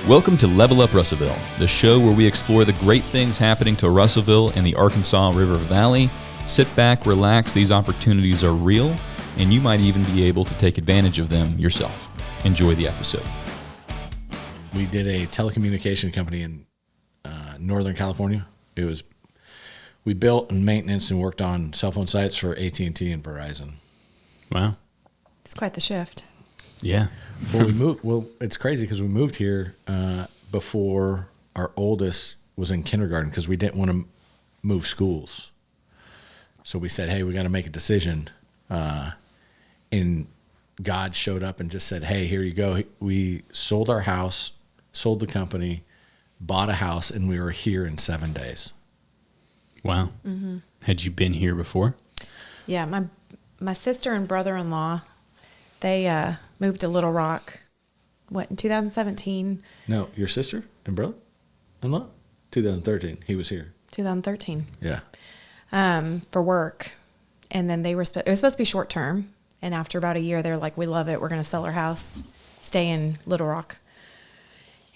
Welcome to LevelUp Russellville, the show where we explore the great things happening to Russellville and the Arkansas River Valley. Sit back, relax, these opportunities are real, and you might even be able to take advantage of them yourself. Enjoy the episode. We did a telecommunication company in Northern California. We built and maintenance and worked on cell phone sites for AT&T and Verizon. Wow. It's quite the shift. Yeah. Well, it's crazy because we moved here before our oldest was in kindergarten because we didn't want to move schools. So we said, hey, we got to make a decision. And God showed up and just said, hey, here you go. We sold our house, sold the company, bought a house, and we were here in 7 days. Wow. Mm-hmm. Had you been here before? Yeah, my sister and brother-in-law, they moved to Little Rock, in 2017? No, your sister and brother-in-law? 2013. He was here. 2013. Yeah. For work. And then it was supposed to be short term. And after about a year, they're like, we love it. We're going to sell our house, stay in Little Rock.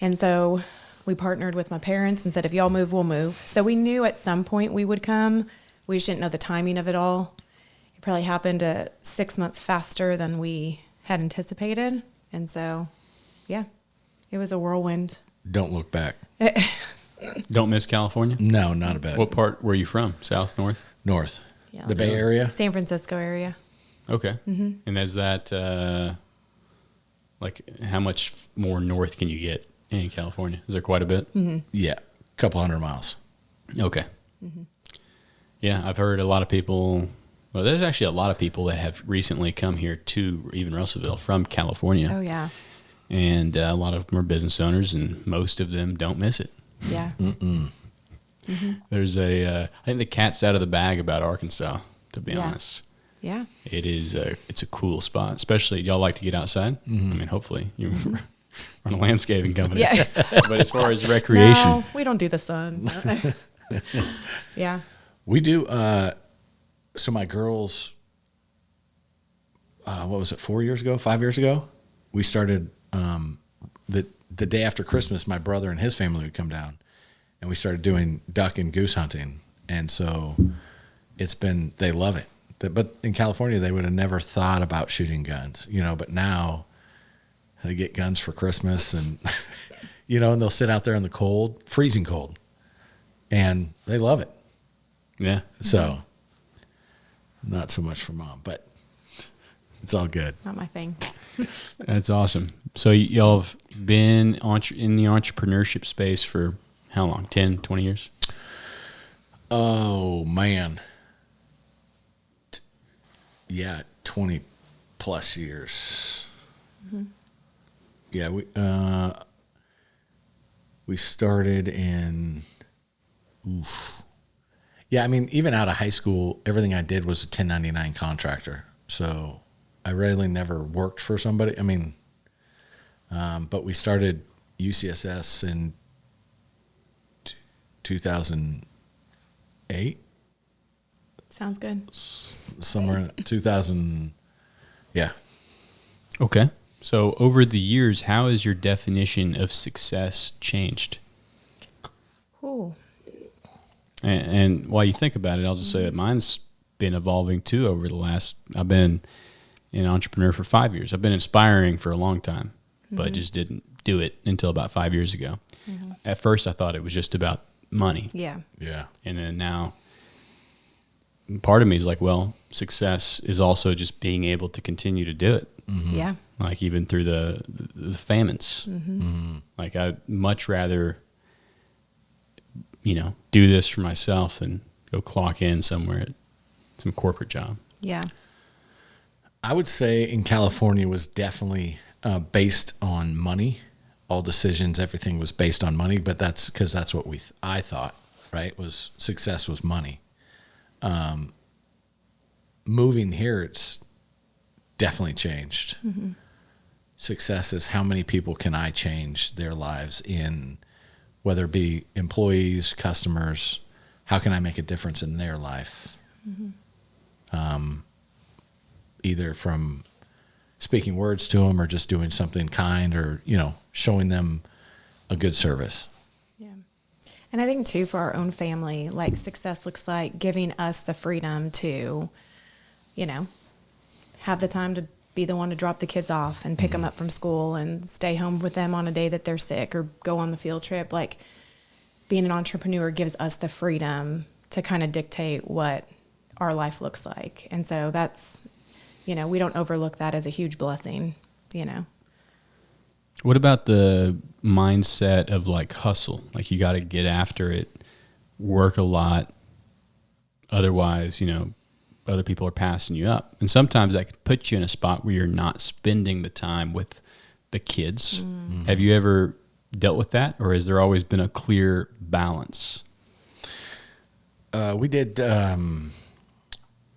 And so we partnered with my parents and said, if y'all move, we'll move. So we knew at some point we would come. We just didn't know the timing of it all. It probably happened 6 months faster than we had anticipated. And so, yeah, it was a whirlwind. Don't look back. Don't miss California? No, not a bit. What part were you from? South, north? North. Yeah, The Bay Area? San Francisco area. Okay. Mm-hmm. And is that, how much more north can you get in California? Is there quite a bit? Mm-hmm. Yeah, a couple 100 miles. Okay. Mm-hmm. Yeah, I've heard a lot of people. Well, there's actually a lot of people that have recently come here to even Russellville from California. Oh, yeah. And a lot of them are business owners, and most of them don't miss it. Yeah. Mm-hmm. There's I think the cat's out of the bag about Arkansas, to be honest. Yeah. It is it's a cool spot, especially y'all like to get outside. Mm-hmm. I mean, hopefully you run a landscaping company. Yeah. But as far as recreation. No, we don't do the sun. Yeah. We do. So my girls, what was it, 5 years ago? We started the day after Christmas, my brother and his family would come down, and we started doing duck and goose hunting. And so they love it. But in California, they would have never thought about shooting guns, but now they get guns for Christmas and, and they'll sit out there in the cold, freezing cold, and they love it. Yeah. So not so much for mom, but it's all good. Not my thing. That's awesome. So y'all have been in the entrepreneurship space for how long? 10, 20 years? Oh, man. Yeah, 20 plus years. Mm-hmm. Yeah, we started in... Yeah, I mean, even out of high school, everything I did was a 1099 contractor. So I really never worked for somebody. I mean, but we started UCSS in 2008. Sounds good. Somewhere in 2000. Yeah. Okay. So over the years, how has your definition of success changed? Ooh. And while you think about it, I'll just say that mine's been evolving too over the last, I've been an entrepreneur for 5 years. I've been inspiring for a long time, but just didn't do it until about 5 years ago. Mm-hmm. At first, I thought it was just about money. Yeah. Yeah. And then now part of me is like, well, success is also just being able to continue to do it. Mm-hmm. Yeah. Like even through the famines. Mm-hmm. Mm-hmm. Like I'd much rather, do this for myself than go clock in somewhere at some corporate job. Yeah. I would say in California was definitely based on money. All decisions, everything was based on money, but that's because that's what I thought, right? Was success was money. Moving here, it's definitely changed. Mm-hmm. Success is how many people can I change their lives in, whether it be employees, customers, how can I make a difference in their life? Mm-hmm. Either from speaking words to them or just doing something kind or, showing them a good service. Yeah. And I think too, for our own family, like success looks like giving us the freedom to, you know, have the time to be the one to drop the kids off and pick them up from school and stay home with them on a day that they're sick or go on the field trip. Like being an entrepreneur gives us the freedom to kind of dictate what our life looks like. And so that's, you know, we don't overlook that as a huge blessing, you know. What about the mindset of like hustle? Like you got to get after it, work a lot. Otherwise, you know, other people are passing you up. And sometimes that could put you in a spot where you're not spending the time with the kids. Mm-hmm. Have you ever dealt with that, or has there always been a clear balance? We did,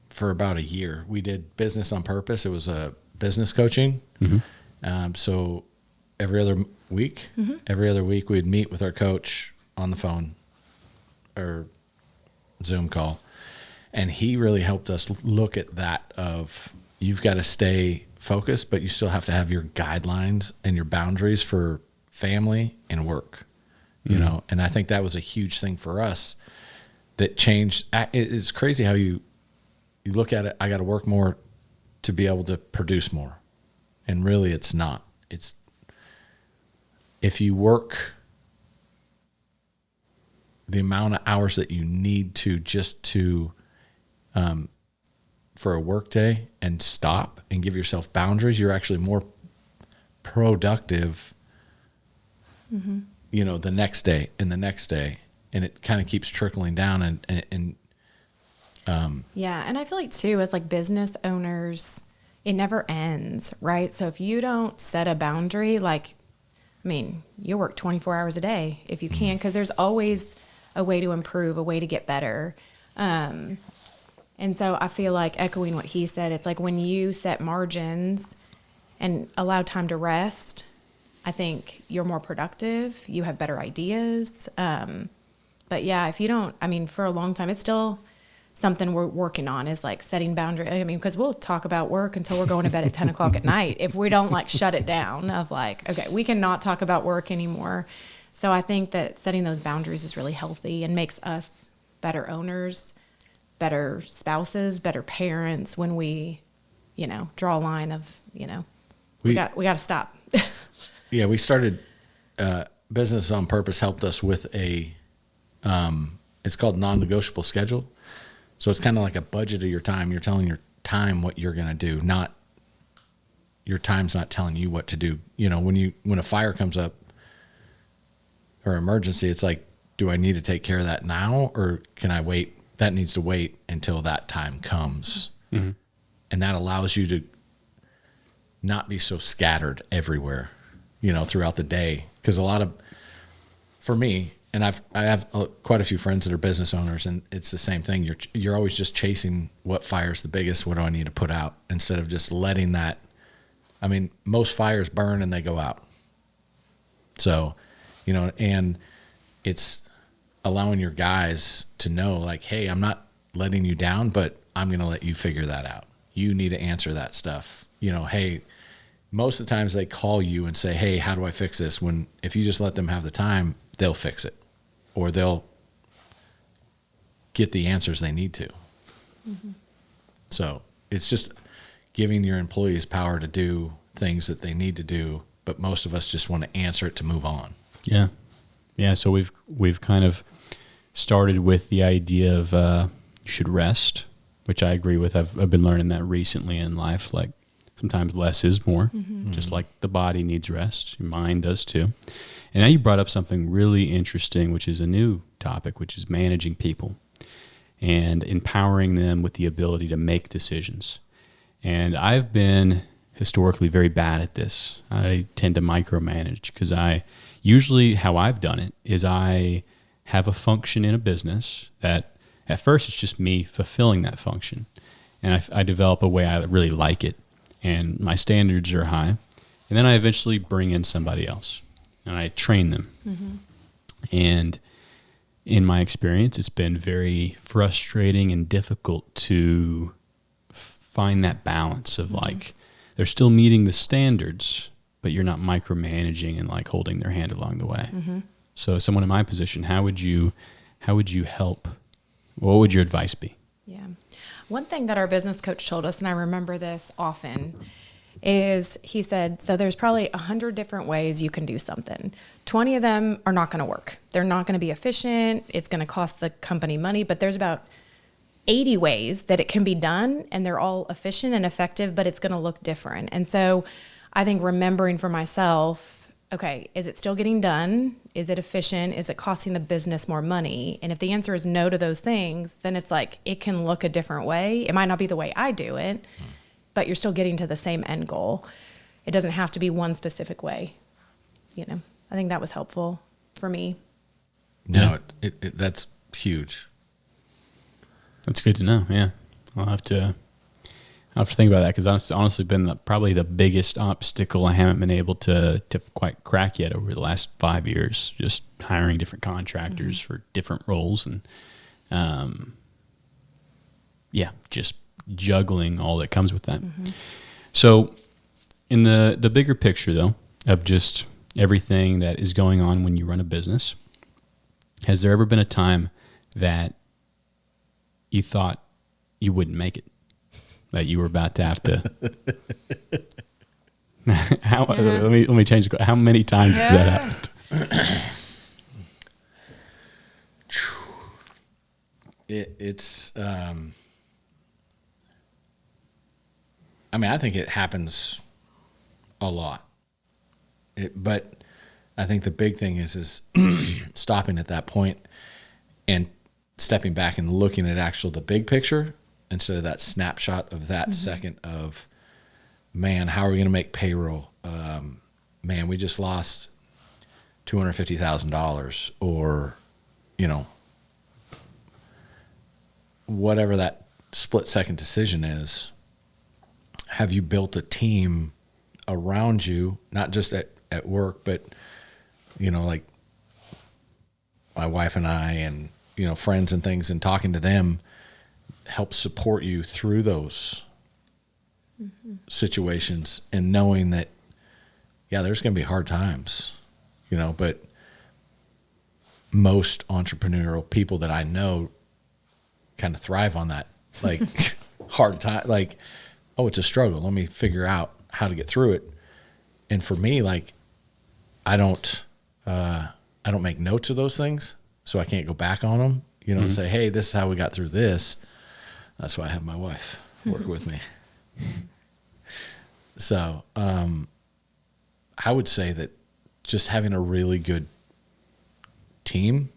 for about a year, we did Business on Purpose. It was a business coaching. Mm-hmm. So every other week we'd meet with our coach on the phone or Zoom call. And he really helped us look at that of you've got to stay focused, but you still have to have your guidelines and your boundaries for family and work, you know? And I think that was a huge thing for us that changed. It's crazy how you look at it. I got to work more to be able to produce more. And really it's not. It's if you work the amount of hours that you need to just to, for a work day and stop and give yourself boundaries, you're actually more productive, you know, the next day and the next day. And it kind of keeps trickling down and yeah. And I feel like too, as like business owners, it never ends, right? So if you don't set a boundary, like, I mean, you work 24 hours a day if you can, because there's always a way to improve, a way to get better. And so I feel like echoing what he said, it's like when you set margins and allow time to rest, I think you're more productive, you have better ideas. But yeah, if you don't, I mean, for a long time, it's still something we're working on is like setting boundaries. I mean, because we'll talk about work until we're going to bed at 10 o'clock at night if we don't like shut it down of like, okay, we cannot talk about work anymore. So I think that setting those boundaries is really healthy and makes us better owners, better spouses, better parents when we, you know, draw a line of, you know, we got to stop. Yeah, we started Business on Purpose helped us with a it's called non-negotiable schedule. So it's kind of like a budget of your time. You're telling your time what you're going to do, not your time's not telling you what to do. You know, when a fire comes up or emergency, it's like, do I need to take care of that now or can I wait? That needs to wait until that time comes. Mm-hmm. And that allows you to not be so scattered everywhere, you know, throughout the day. Because for me, and I have quite a few friends that are business owners, and it's the same thing. You're always just chasing what fire's the biggest. What do I need to put out instead of just letting that? I mean, most fires burn and they go out. So, you know, and it's allowing your guys to know, like, hey, I'm not letting you down, but I'm going to let you figure that out. You need to answer that stuff. You know, hey, most of the times they call you and say, hey, how do I fix this? When if you just let them have the time, they'll fix it. Or they'll get the answers they need to. Mm-hmm. So it's just giving your employees power to do things that they need to do, but most of us just want to answer it to move on. Yeah. Yeah, so we've kind of started with the idea of you should rest, which I agree with. I've been learning that recently in life. Like sometimes less is more, just like the body needs rest, your mind does too. And now you brought up something really interesting, which is a new topic, which is managing people and empowering them with the ability to make decisions. And I've been historically very bad at this. I tend to micromanage because usually how I've done it is I have a function in a business that at first it's just me fulfilling that function. And I develop a way I really like it and my standards are high. And then I eventually bring in somebody else. And I train them. Mm-hmm. And in my experience, it's been very frustrating and difficult to find that balance of like, they're still meeting the standards, but you're not micromanaging and like holding their hand along the way. Mm-hmm. So someone in my position, how would you help? What would your advice be? Yeah. One thing that our business coach told us, and I remember this often, is he said, so there's probably 100 different ways you can do something. 20 of them are not going to work. They're not going to be efficient. It's going to cost the company money, but there's about 80 ways that it can be done, and they're all efficient and effective, but it's going to look different. And so I think remembering for myself, okay, is it still getting done? Is it efficient? Is it costing the business more money? And if the answer is no to those things, then it's like it can look a different way. It might not be the way I do it, but you're still getting to the same end goal. It doesn't have to be one specific way. You know, I think that was helpful for me. No, that's huge. That's good to know. Yeah, I'll have to think about that, because it's honestly been probably the biggest obstacle I haven't been able to quite crack yet over the last 5 years. Just hiring different contractors for different roles, and just juggling all that comes with that. Mm-hmm. So, in the bigger picture, though, of just everything that is going on when you run a business, has there ever been a time that you thought you wouldn't make it? That you were about to have to. Let me change the question. How many times has that happened? It's. I mean, I think it happens a lot. But I think the big thing is stopping at that point and stepping back and looking at the big picture, instead of that snapshot of that second of, man, how are we going to make payroll? Man, we just lost $250,000, or, whatever that split second decision is. Have you built a team around you, not just at work, but, like my wife and I and, friends and things, and talking to them help support you through those situations, and knowing that, there's going to be hard times, but most entrepreneurial people that I know kind of thrive on that, like hard time, like, oh, it's a struggle. Let me figure out how to get through it. And for me, like, I don't make notes of those things, so I can't go back on them, and say, hey, this is how we got through this. That's why I have my wife work with me. So, I would say that just having a really good team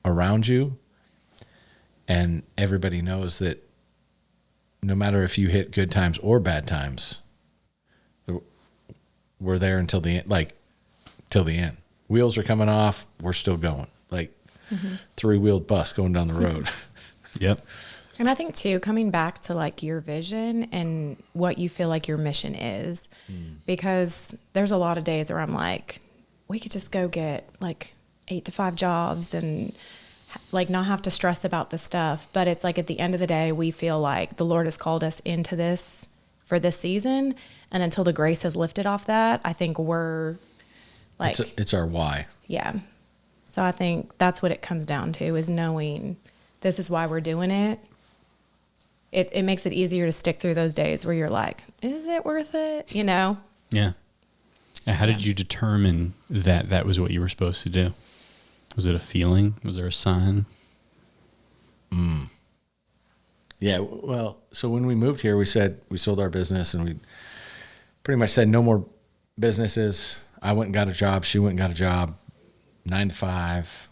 around you, and everybody knows that no matter if you hit good times or bad times, we're there until the end, till the end. Wheels are coming off, we're still going. Like three-wheeled bus going down the road. Yep. And I think too, coming back to like your vision and what you feel like your mission is, because there's a lot of days where I'm like, we could just go get like 8 to 5 jobs and like not have to stress about the stuff. But it's like at the end of the day, we feel like the Lord has called us into this for this season. And until the grace has lifted off that, I think we're like, it's our why. Yeah. So I think that's what it comes down to, is knowing this is why we're doing it. It makes it easier to stick through those days where you're like, is it worth it? Yeah. How did you determine that was what you were supposed to do? Was it a feeling? Was there a sign? Yeah. Well, so when we moved here, we said we sold our business, and we pretty much said no more businesses. I went and got a job. She went and got a job, 9 to 5.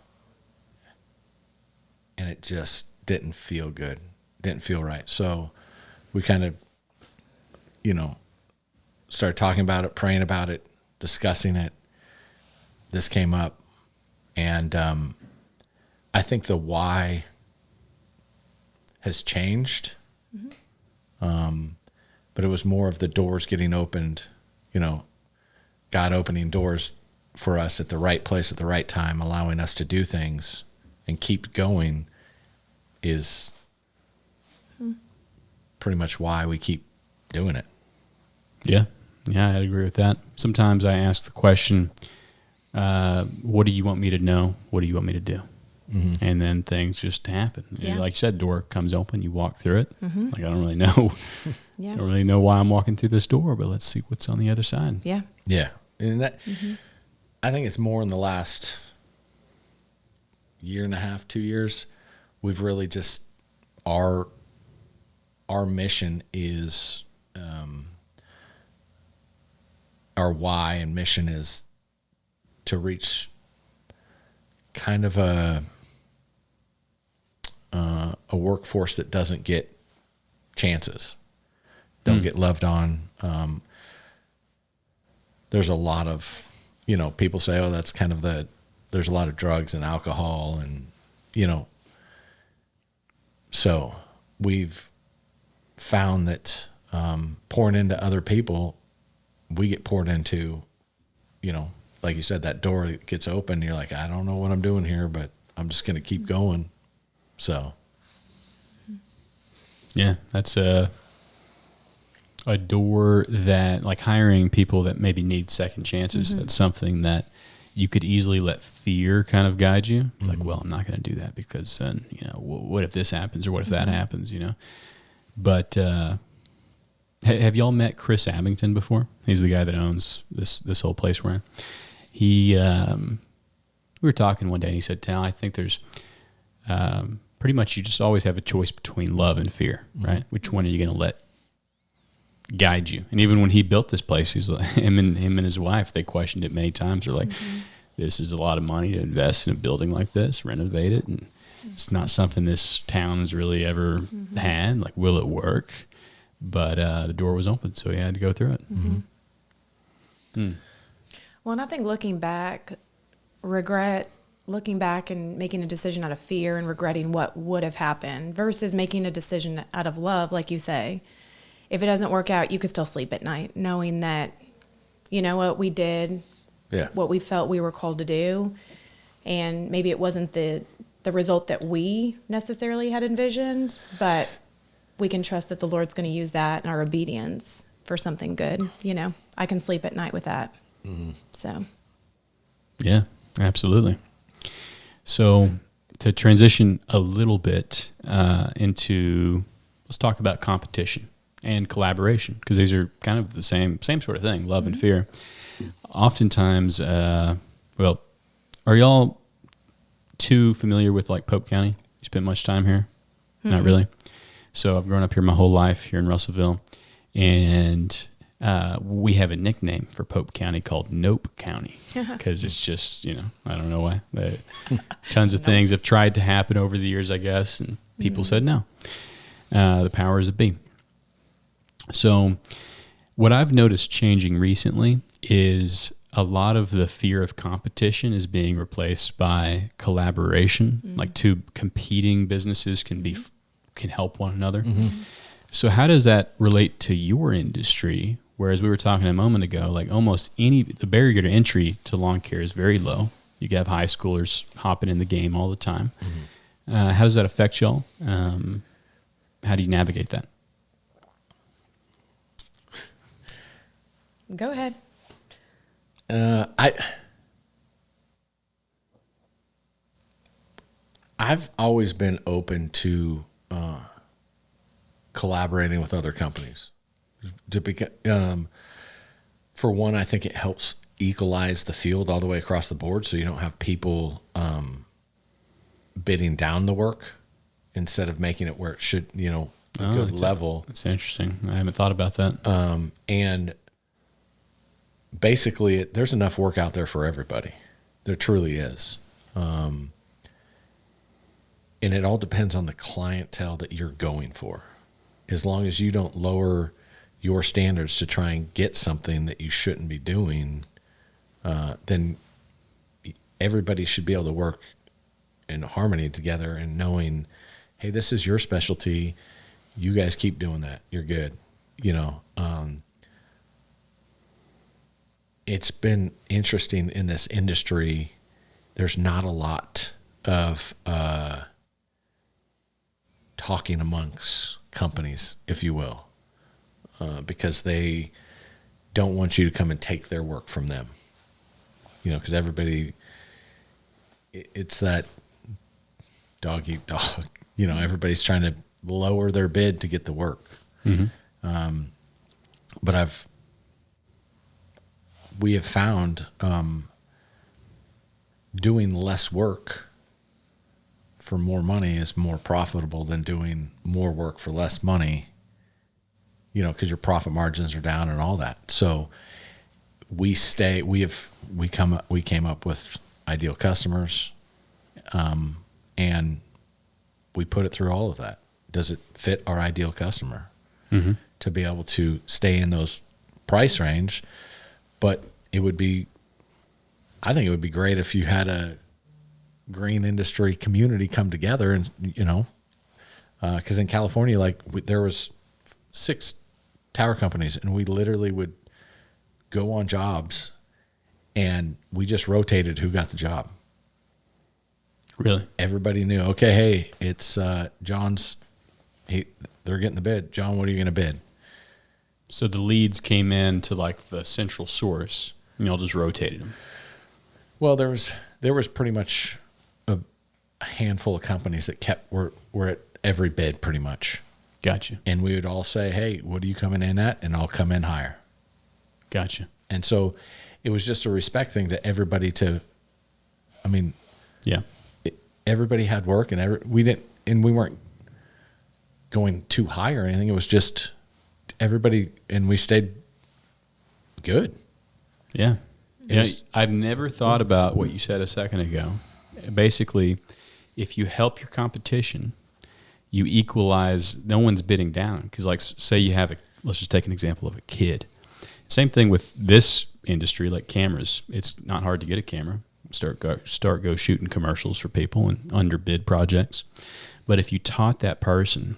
And it just didn't feel good. Didn't feel right. So we kind of, started talking about it, praying about it, discussing it. This came up. And I think the why has changed. But it was more of the doors getting opened, God opening doors for us at the right place at the right time, allowing us to do things and keep going is pretty much why we keep doing it. Yeah. Yeah, I agree with that. Sometimes I ask the question, what do you want me to know? What do you want me to do? Mm-hmm. And then things just happen. Yeah. Like you said, door comes open, you walk through it. Mm-hmm. Like, I don't really know. Yeah. I don't really know why I'm walking through this door, but let's see what's on the other side. Yeah. Yeah. And that, I think it's more in the last year and a half, 2 years, we've really just, our mission is, our why and mission is to reach kind of a workforce that doesn't get chances, don't get loved on. There's a lot of, people say, oh, that's kind of there's a lot of drugs and alcohol and, so we've found that pouring into other people, we get poured into, like you said, that door gets open. You're like, I don't know what I'm doing here, but I'm just going to keep going. So. Yeah, that's a door that, like, hiring people that maybe need second chances. Mm-hmm. That's something that you could easily let fear kind of guide you. Mm-hmm. Like, well, I'm not going to do that because then, what if this happens or what if that happens, But have y'all met Chris Abington before? He's the guy that owns this whole place we're in. We were talking one day and he said, Tal, I think there's pretty much you just always have a choice between love and fear, right? Mm-hmm. Which one are you going to let guide you? And even when he built this place, he's like, him and his wife, they questioned it many times. They're like, this is a lot of money to invest in a building like this, renovate it, and it's not something this town has really ever had. Like, will it work? But the door was open, so he had to go through it. Mm-hmm. Mm. Well, and I think looking back and making a decision out of fear and regretting what would have happened versus making a decision out of love, like you say, if it doesn't work out, you could still sleep at night knowing that, what we did, what we felt we were called to do, and maybe it wasn't the result that we necessarily had envisioned, but we can trust that the Lord's going to use that and our obedience for something good. I can sleep at night with that. Mm-hmm. So. Yeah, absolutely. So to transition a little bit into, let's talk about competition and collaboration, because these are kind of the same sort of thing, love and fear. Oftentimes, are y'all too familiar with like Pope County? You spent much time here? Mm-hmm. Not really. So I've grown up here my whole life here in Russellville, and we have a nickname for Pope County called Nope County, because it's just, I don't know why. Tons of things have tried to happen over the years, I guess, and people said no. The powers that be. So what I've noticed changing recently is a lot of the fear of competition is being replaced by collaboration. Mm-hmm. Like two competing businesses can help one another. Mm-hmm. So how does that relate to your industry? Whereas we were talking a moment ago, like the barrier to entry to lawn care is very low. You can have high schoolers hopping in the game all the time. Mm-hmm. How does that affect y'all? How do you navigate that? Go ahead. I've always been open to collaborating with other companies. For one, I think it helps equalize the field all the way across the board, so you don't have people bidding down the work instead of making it where it should, a good level. That's interesting. I haven't thought about that. And basically, there's enough work out there for everybody. There truly is. And it all depends on the clientele that you're going for. As long as you don't lower your standards to try and get something that you shouldn't be doing, then everybody should be able to work in harmony together and knowing, hey, this is your specialty. You guys keep doing that. You're good. It's been interesting in this industry. There's not a lot of talking amongst companies, if you will, because they don't want you to come and take their work from them. You know, because everybody, it's that dog eat dog. You know, everybody's trying to lower their bid to get the work. But we have found doing less work for more money is more profitable than doing more work for less money, you know, because your profit margins are down and all that. So we came up with ideal customers, and we put it through all of that. Does it fit our ideal customer to be able to stay in those price range? But I think it would be great if you had a green industry community come together and, you know, because in California, like there was 6 tower companies, and we literally would go on jobs and we just rotated who got the job. Really? Everybody knew, okay, hey, it's John's, they're getting the bid. John, what are you going to bid? So the leads came in to like the central source, and y'all just rotated them. Well, there was pretty much a handful of companies that were at every bid pretty much. Gotcha. And we would all say, hey, what are you coming in at? And I'll come in higher. Gotcha. And so it was just a respect thing to everybody Yeah. Everybody had work, and we weren't going too high or anything. It was just everybody, and we stayed good. Yeah. I've never thought about what you said a second ago. Basically, if you help your competition, you equalize, no one's bidding down. Because like say you have let's just take an example of a kid. Same thing with this industry, like cameras. It's not hard to get a camera. Start go shooting commercials for people and underbid projects. But if you taught that person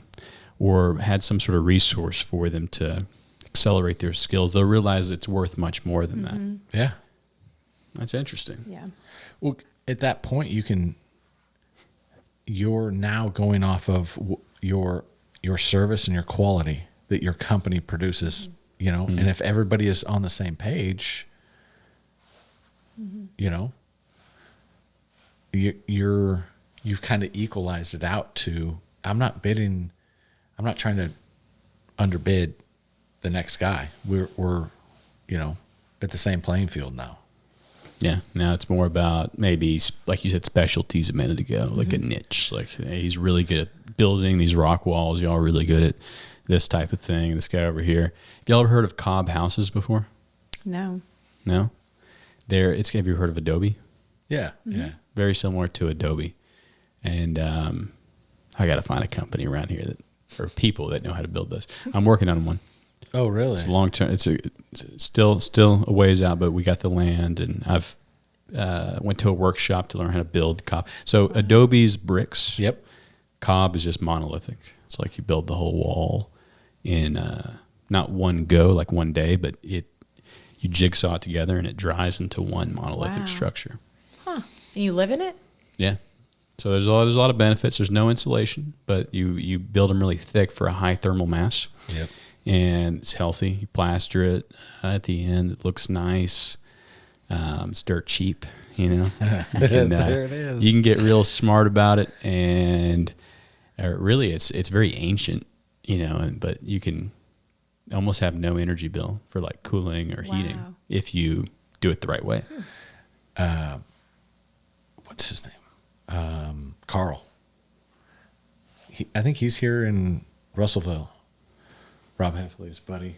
or had some sort of resource for them to accelerate their skills, they'll realize it's worth much more than that. Yeah. That's interesting. Yeah. Well, at that point, you're now going off of your service and your quality that your company produces, you know, and if everybody is on the same page, you know, you've kind of equalized it out to, I'm not trying to underbid the next guy. We're, you know, at the same playing field now. Yeah. Now it's more about maybe, like you said, specialties a minute ago, like a niche. Like, hey, he's really good at building these rock walls. Y'all are really good at this type of thing. This guy over here. Have y'all ever heard of Cobb houses before? No. No? Have you heard of Adobe? Yeah. Yeah. Very similar to Adobe. And I got to find a company around here or people that know how to build this. I'm working on one. Oh, really? It's a long term. It's still a ways out, but we got the land, and I've went to a workshop to learn how to build Cobb. So Adobe's bricks. Yep. Cobb is just monolithic. It's like you build the whole wall in not one go, like one day, but you jigsaw it together and it dries into one monolithic structure. Huh. And you live in it? Yeah. So there's a lot of benefits. There's no insulation, but you build them really thick for a high thermal mass. Yep. And it's healthy. You plaster it at the end. It looks nice. It's dirt cheap, you know. There it is. You can get real smart about it, and really, it's very ancient, you know. But you can almost have no energy bill for like cooling or heating if you do it the right way. What's his name? Carl. I think he's here in Russellville. Rob Heffley's buddy.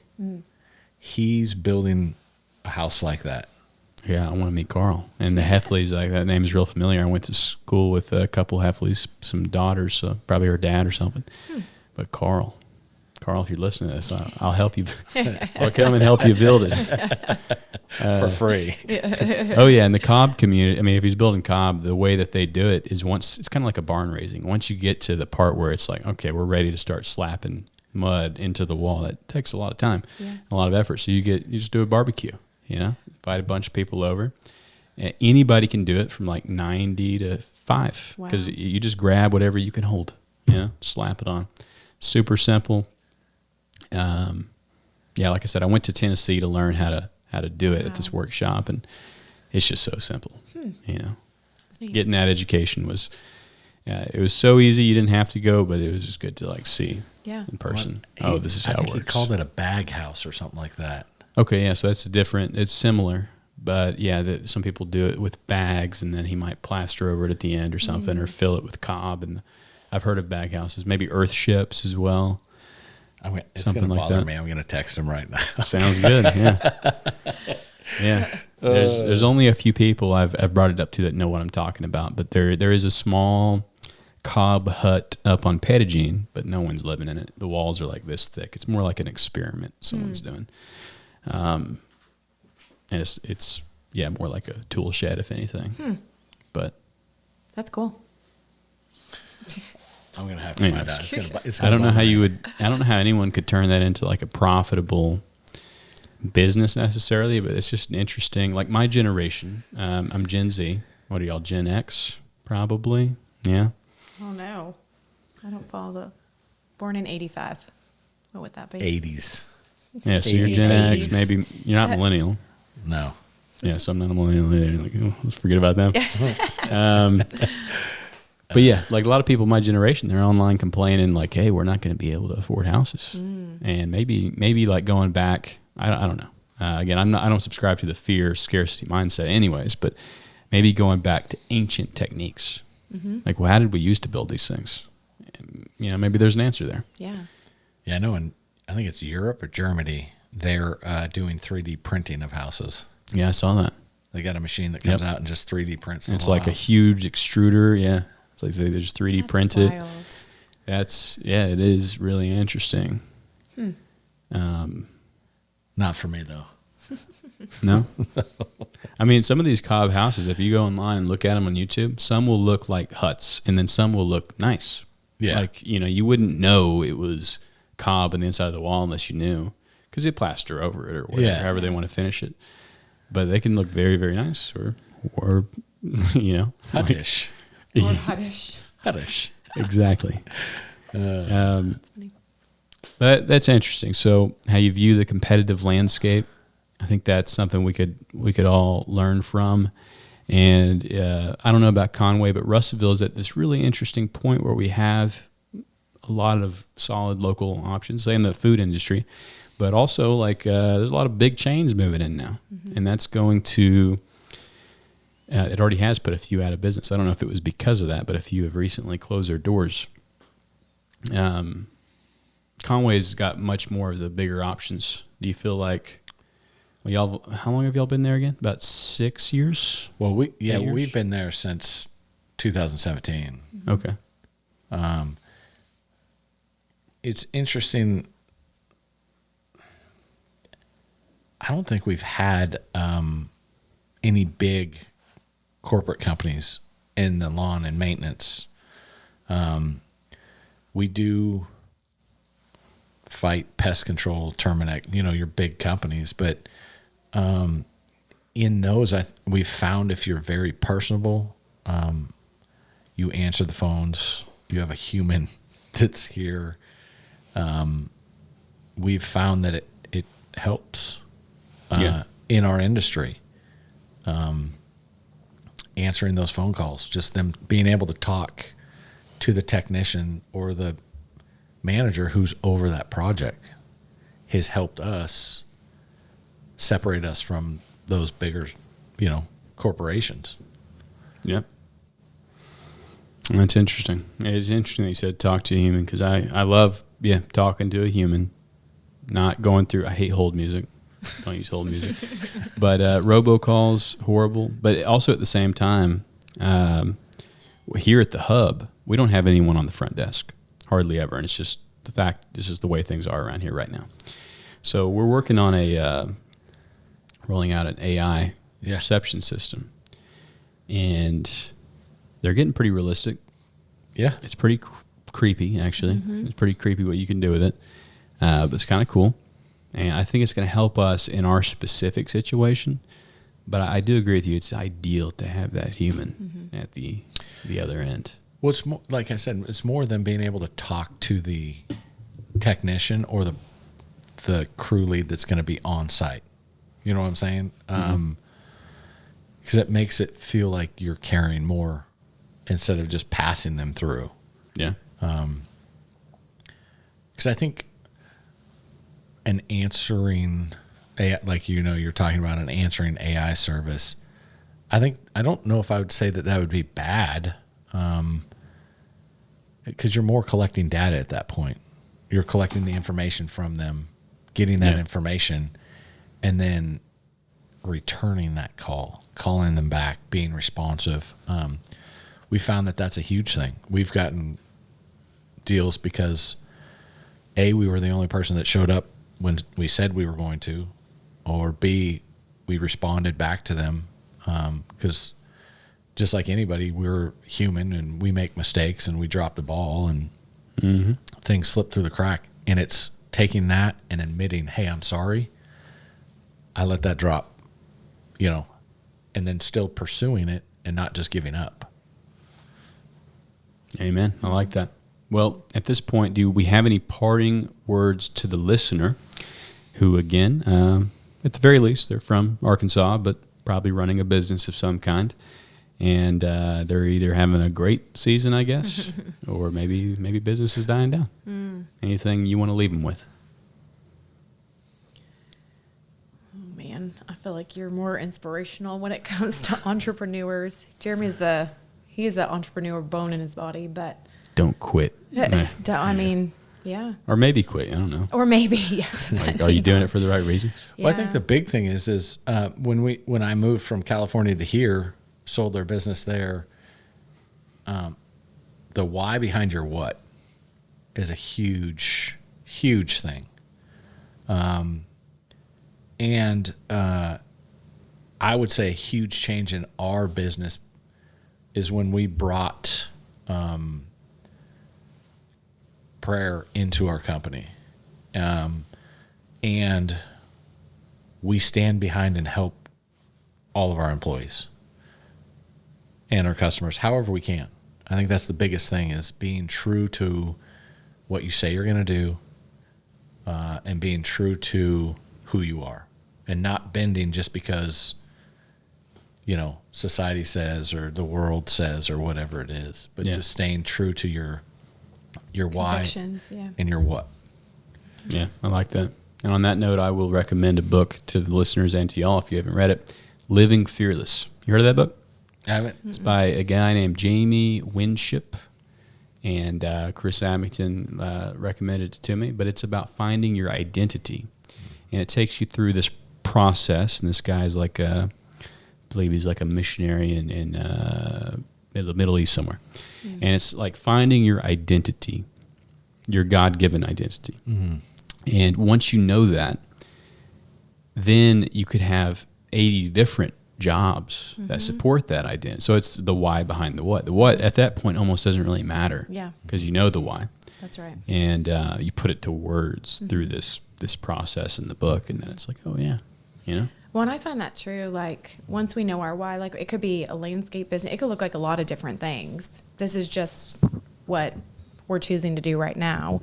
He's building a house like that. Yeah, I want to meet Carl. And the Heffleys, like that name is real familiar. I went to school with a couple Heffleys, some daughters, so probably her dad or something. But Carl, if you're listening to this, I'll help you. I'll come and help you build it. For free. Oh, yeah, in the Cobb community, I mean, if he's building Cobb, the way that they do it is it's kind of like a barn raising. Once you get to the part where it's like, okay, we're ready to start slapping mud into the wall, that takes a lot of time, a lot of effort. So you just do a barbecue, you know, invite a bunch of people over. Anybody can do it from like 90 to 5 because you just grab whatever you can hold, you know, slap it on. Super simple. yeah, like I said, I went to Tennessee to learn how to do it at this workshop, and it's just so simple. You know, getting that education was, it was so easy. You didn't have to go, but it was just good to like see in person. This is how it works. He called it a bag house or something like that. Okay, yeah, so it's similar, but yeah, some people do it with bags, and then he might plaster over it at the end or something, or fill it with cob. And I've heard of bag houses, maybe earth ships as well. It's going to bother me. I'm going to text him right now. Sounds good. Yeah, yeah. There's only a few people I've brought it up to that know what I'm talking about, but there is a small cob hut up on Pettigene, but no one's living in it. The walls are like this thick. It's more like an experiment someone's doing, and it's more like a tool shed if anything. But that's cool. I'm gonna have to find out. It's I don't know how I don't know how anyone could turn that into like a profitable business necessarily, but it's just interesting. Like my generation, I'm Gen Z. What are y'all, Gen X? Probably. Yeah. Oh no, I don't follow born in 85. What would that be? 80s. Yeah, so you're Gen X. Maybe you're not millennial. No. Yeah, so I'm not a millennial either. Like, let's forget about them. But yeah, like a lot of people my generation, they're online complaining like, hey, we're not going to be able to afford houses. And maybe like going back, I don't know. Again, I don't subscribe to the fear scarcity mindset anyways, but maybe going back to ancient techniques. Like, well, how did we used to build these things? And, you know, maybe there's an answer there. Yeah. Yeah, I know. And I think it's Europe or Germany. They're doing 3D printing of houses. Yeah, I saw that. They got a machine that comes out and just 3D prints the It's whole like house. a huge extruder. Yeah. It's like they just 3D print it. Wild. It is really interesting. Not for me, though. No? I mean, some of these cob houses, if you go online and look at them on YouTube, some will look like huts, and then some will look nice. Yeah. Like, you know, you wouldn't know it was cob on the inside of the wall unless you knew, because they plaster over it or whatever, however they want to finish it. But they can look very, very nice, or you know. Huttish. Or huttish. Huttish. Exactly. But that's interesting. So how you view the competitive landscape, I think that's something we could all learn from. And I don't know about Conway, but Russellville is at this really interesting point where we have a lot of solid local options, say in the food industry, but also like there's a lot of big chains moving in now, and that's going to. It already has put a few out of business. I don't know if it was because of that, but a few have recently closed their doors. Conway's got much more of the bigger options. Do you feel like, well, how long have y'all been there again? About 6 years? Well, we've been there since 2017. Okay. It's interesting. I don't think we've had any big corporate companies in the lawn and maintenance. We do fight pest control, Terminix, your big companies, but in those, we've found if you're very personable, you answer the phones, you have a human that's here. We've found that it helps in our industry. Answering those phone calls, just them being able to talk to the technician or the manager who's over that project has helped us separate us from those bigger, corporations. Yep. That's interesting. It's interesting that you said talk to a human, because I love talking to a human, not going through. I hate hold music. Don't use hold music. But robocalls, horrible. But also at the same time, here at the hub, we don't have anyone on the front desk, hardly ever. And it's just the fact, this is the way things are around here right now. So we're working on rolling out an AI reception system. And they're getting pretty realistic. Yeah. It's pretty creepy, actually. Mm-hmm. It's pretty creepy what you can do with it. But it's kind of cool. And I think it's going to help us in our specific situation. But I do agree with you. It's ideal to have that human at the other end. Well, it's more, like I said, it's more than being able to talk to the technician or the crew lead that's going to be on site. You know what I'm saying? Because it makes it feel like you're carrying more instead of just passing them through. Yeah. Because I think an answering, like, you're talking about an answering AI service. I don't know if I would say that would be bad, because you're more collecting data at that point. You're collecting the information from them, getting that information, and then returning that call, calling them back, being responsive. We found that that's a huge thing. We've gotten deals because A, we were the only person that showed up when we said we were going to, or B, we responded back to them, because just like anybody, we're human and we make mistakes and we drop the ball and things slip through the crack. And it's taking that and admitting, hey, I'm sorry. I let that drop, and then still pursuing it and not just giving up. Amen. I like that. Well, at this point, do we have any parting words to the listener who, again, at the very least, they're from Arkansas, but probably running a business of some kind, and they're either having a great season, I guess, or maybe business is dying down. Anything you want to leave them with? Oh, man, I feel like you're more inspirational when it comes to entrepreneurs. Jeremy's he's the entrepreneur bone in his body, but Don't quit. I mean, yeah. Or maybe quit. I don't know. Or maybe, yeah. Like, are you doing it for the right reasons? Yeah. Well, I think the big thing is when I moved from California to here, sold their business there, the why behind your what is a huge, huge thing. And I would say a huge change in our business is when we brought prayer into our company. And we stand behind and help all of our employees and our customers however we can. I think that's the biggest thing, is being true to what you say you're going to do, and being true to who you are, and not bending just because, society says or the world says or whatever it is, but just staying true to your why and your what. Yeah, I like that. And on that note, I will recommend a book to the listeners and to y'all if you haven't read it, Living Fearless. You heard of that book? I haven't. It's by a guy named Jamie Winship, and Chris Abington recommended it to me. But it's about finding your identity, and it takes you through this process. And this guy's like, I believe he's like a missionary in the Middle East somewhere, and it's like finding your identity, your God-given identity. And once you know that, then you could have 80 different jobs that support that identity. So it's the why behind the what. The what at that point almost doesn't really matter. Yeah. Because you know the why. That's right. And you put it to words through this process in the book, and then it's like, oh yeah, Well, and I find that true. Like, once we know our why, like, it could be a landscape business. It could look like a lot of different things. This is just what we're choosing to do right now.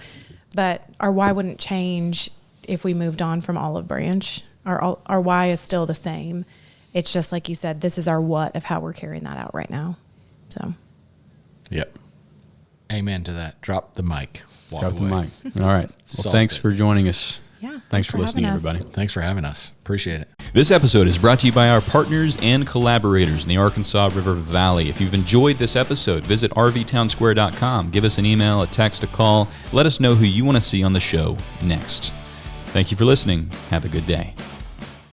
But our why wouldn't change if we moved on from Olive Branch. Our why is still the same. It's just like you said, this is our what of how we're carrying that out right now. So. Yep. Amen to that. Drop the mic. Drop the mic. All right. Well, thanks for joining us. Yeah. Thanks for listening, everybody. Thanks for having us. Appreciate it. This episode is brought to you by our partners and collaborators in the Arkansas River Valley. If you've enjoyed this episode, visit rvtownsquare.com. Give us an email, a text, a call. Let us know who you want to see on the show next. Thank you for listening. Have a good day.